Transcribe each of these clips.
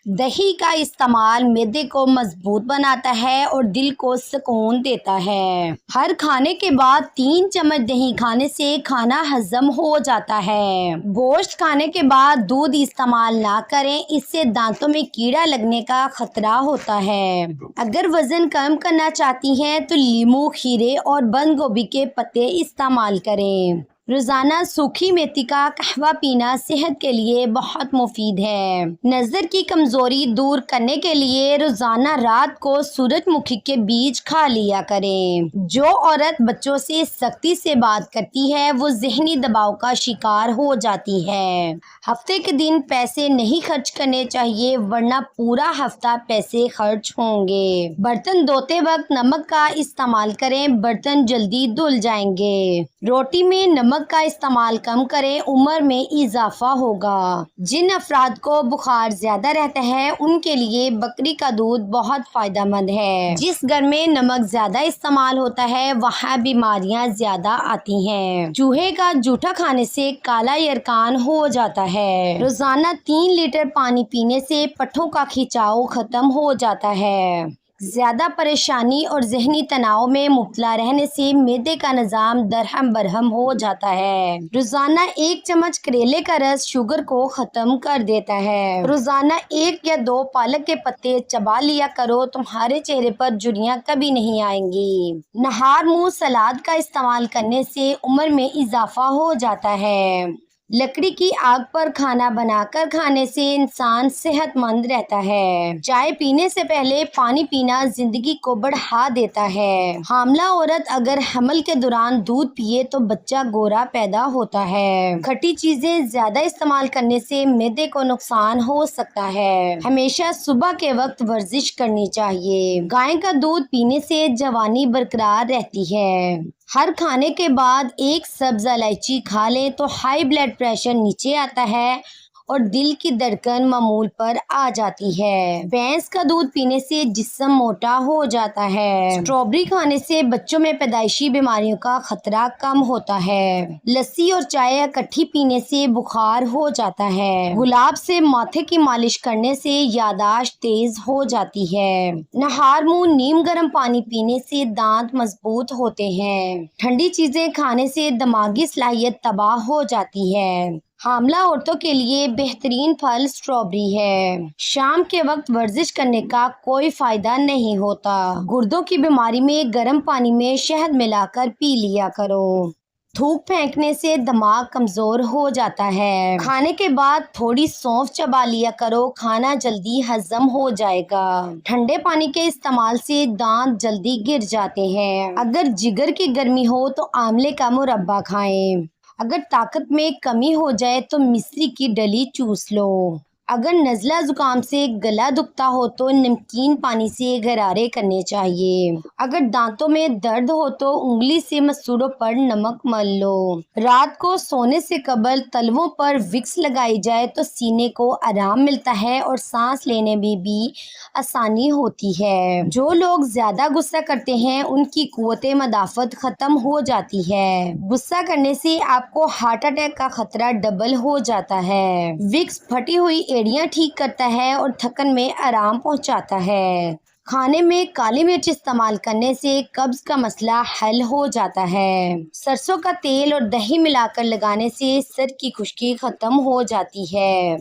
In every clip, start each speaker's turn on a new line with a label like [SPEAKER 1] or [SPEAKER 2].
[SPEAKER 1] दही का इस्तेमाल मैदे को मजबूत बनाता है और दिल को सुकून देता है। हर खाने के बाद 3 चम्मच दही खाने से खाना हजम हो जाता है। गोश्त खाने के बाद दूध इस्तेमाल ना करें, इससे दांतों में कीड़ा लगने का खतरा होता है। अगर वजन कम करना चाहती हैं तो लीमू, खीरे और बंद गोभी के पत्ते इस्तेमाल करें। रोजाना सूखी मेथी का कहवा पीना सेहत के लिए बहुत मुफीद है। नजर की कमजोरी दूर करने के लिए रोजाना रात को सूरजमुखी के बीज खा लिया करें। जो औरत बच्चों से सख्ती से बात करती है वो जहनी दबाव का शिकार हो जाती है। हफ्ते के दिन पैसे नहीं खर्च करने चाहिए वरना पूरा हफ्ता पैसे खर्च होंगे। बर्तन धोते वक्त नमक का इस्तेमाल करें, बर्तन जल्दी धुल जाएंगे। रोटी में नमक का इस्तेमाल कम करें, उम्र में इजाफा होगा। जिन अफराद को बुखार ज्यादा रहता है उनके लिए बकरी का दूध बहुत फायदेमंद है। जिस घर में नमक ज्यादा इस्तेमाल होता है वहाँ बीमारियां ज्यादा आती हैं। चूहे का जूठा खाने से काला यरकान हो जाता है। रोजाना 3 लीटर पानी पीने से पट्ठों का खिंचाव खत्म हो जाता है। ज्यादा परेशानी और जहनी तनाव में मुब्तला रहने से मैदे का निजाम दरहम बरहम हो जाता है। रोजाना 1 चम्मच करेले का रस शुगर को खत्म कर देता है। रोजाना 1 या 2 पालक के पत्ते चबा लिया करो, तुम्हारे चेहरे पर झुर्रियां कभी नहीं आएंगी। नहार मुंह सलाद का इस्तेमाल करने से उम्र में इजाफा हो जाता है। लकड़ी की आग पर खाना बनाकर खाने से इंसान सेहतमंद रहता है। चाय पीने से पहले पानी पीना जिंदगी को बढ़ा देता है। हामला औरत अगर हमल के दौरान दूध पिए तो बच्चा गोरा पैदा होता है। खट्टी चीजें ज्यादा इस्तेमाल करने से मैदे को नुकसान हो सकता है। हमेशा सुबह के वक्त वर्जिश करनी चाहिए। गाय का दूध पीने से जवानी बरकरार रहती है। हर खाने के बाद 1 सब्ज इलायची खा लें तो हाई ब्लड प्रेशर नीचे आता है और दिल की धड़कन मामूल पर आ जाती है। भैंस का दूध पीने से जिस्म मोटा हो जाता है। स्ट्रॉबेरी खाने से बच्चों में पैदाइशी बीमारियों का खतरा कम होता है। लस्सी और चाय इकट्ठी पीने से बुखार हो जाता है। गुलाब से माथे की मालिश करने से यादाश्त तेज हो जाती है। नहार मुंह नीम गर्म पानी पीने से दांत मजबूत होते हैं। ठंडी चीजें खाने से दिमागी सलाहियत तबाह हो जाती है। हामला औरतों के लिए बेहतरीन फल स्ट्रॉबेरी है। शाम के वक्त वर्जिश करने का कोई फायदा नहीं होता। गुर्दों की बीमारी में गर्म पानी में शहद मिलाकर पी लिया करो। थूक फेंकने से दिमाग कमजोर हो जाता है। खाने के बाद थोड़ी सौंफ चबा लिया करो, खाना जल्दी हजम हो जाएगा। ठंडे पानी के इस्तेमाल से दांत जल्दी गिर जाते हैं। अगर जिगर की गर्मी हो तो आंवले का मुरब्बा खाएं। अगर ताकत में कमी हो जाए तो मिश्री की डली चूस लो। अगर नज़ला जुकाम से गला दुखता हो तो नमकीन पानी से गरारे करने चाहिए। अगर दांतों में दर्द हो तो उंगली से मसूड़ों पर नमक मल लो। रात को सोने से कबल तलवों पर विक्स लगाई जाए तो सीने को आराम मिलता है और सांस लेने में भी आसानी होती है। जो लोग ज्यादा गुस्सा करते हैं उनकी कुव्वते मदाफत खत्म हो जाती है। गुस्सा करने से आपको हार्ट अटैक का खतरा डबल हो जाता है। विक्स फटी हुई एड़ियां ठीक करता है और थकन में आराम पहुंचाता है। खाने में काली मिर्च इस्तेमाल करने से कब्ज का मसला हल हो जाता है। सरसों का तेल और दही मिलाकर लगाने से सर की खुश्की खत्म हो जाती है।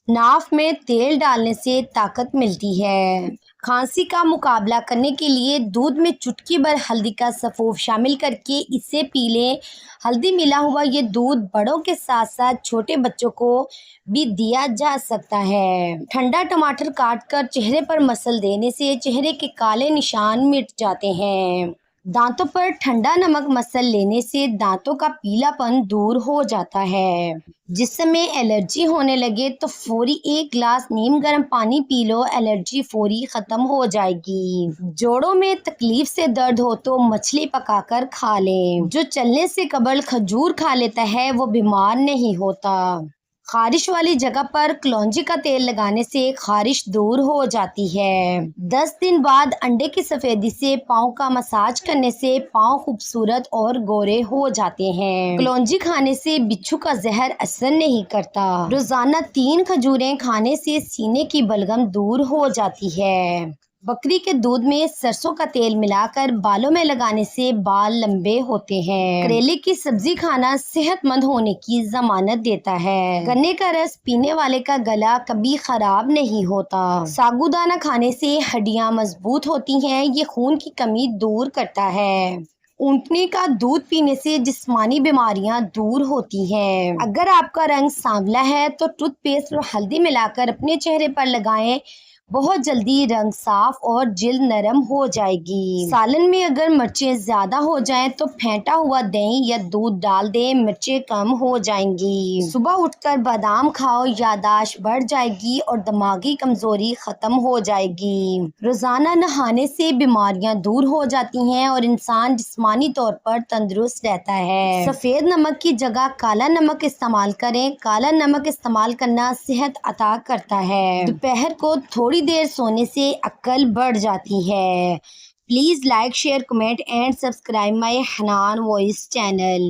[SPEAKER 1] नाफ में तेल डालने से ताकत मिलती है। खांसी का मुकाबला करने के लिए दूध में चुटकी भर हल्दी का सफूफ शामिल करके इसे पी लें। हल्दी मिला हुआ ये दूध बड़ों के साथ साथ छोटे बच्चों को भी दिया जा सकता है। ठंडा टमाटर काटकर चेहरे पर मसल देने से चेहरे के काले निशान मिट जाते हैं। दांतों पर ठंडा नमक मसल लेने से दांतों का पीलापन दूर हो जाता है। जिसमें एलर्जी होने लगे तो फौरी 1 गिलास नीम गर्म पानी पी लो, एलर्जी फौरी खत्म हो जाएगी। जोड़ों में तकलीफ से दर्द हो तो मछली पकाकर खा लें। जो चलने से कबल खजूर खा लेता है वो बीमार नहीं होता। خارش والی جگہ پر کلونجی کا تیل لگانے سے خارش دور ہو جاتی ہے۔ 10 دن بعد انڈے کی سفیدی سے پاؤں کا مساج کرنے سے پاؤں خوبصورت اور گورے ہو جاتے ہیں۔ کلونجی کھانے سے بچھو کا زہر اثر نہیں کرتا۔ روزانہ 3 کھجوریں کھانے سے سینے کی بلغم دور ہو جاتی ہے۔ بکری کے دودھ میں سرسوں کا تیل ملا کر بالوں میں لگانے سے بال لمبے ہوتے ہیں۔ کریلے کی سبزی کھانا صحت مند ہونے کی ضمانت دیتا ہے۔ گنے کا رس پینے والے کا گلا کبھی خراب نہیں ہوتا۔ ساگودانہ کھانے سے ہڈیاں مضبوط ہوتی ہیں، یہ خون کی کمی دور کرتا ہے۔ اونٹنی کا دودھ پینے سے جسمانی بیماریاں دور ہوتی ہیں۔ اگر آپ کا رنگ سانولا ہے تو ٹوتھ پیسٹ اور ہلدی ملا کر اپنے چہرے پر لگائیں، بہت جلدی رنگ صاف اور جلد نرم ہو جائے گی۔ سالن میں اگر مرچیں زیادہ ہو جائیں تو پھینٹا ہوا دہی یا دودھ ڈال دیں، مرچیں کم ہو جائیں گی۔ صبح اٹھ کر بادام کھاؤ، یادداشت بڑھ جائے گی اور دماغی کمزوری ختم ہو جائے گی۔ روزانہ نہانے سے بیماریاں دور ہو جاتی ہیں اور انسان جسمانی طور پر تندرست رہتا ہے۔ سفید نمک کی جگہ کالا نمک استعمال کریں۔ کالا نمک استعمال کرنا صحت عطا کرتا ہے۔ دوپہر کو تھوڑی دیر سونے سے عقل بڑھ جاتی ہے۔ Please like, share, comment and subscribe my Hanan voice channel.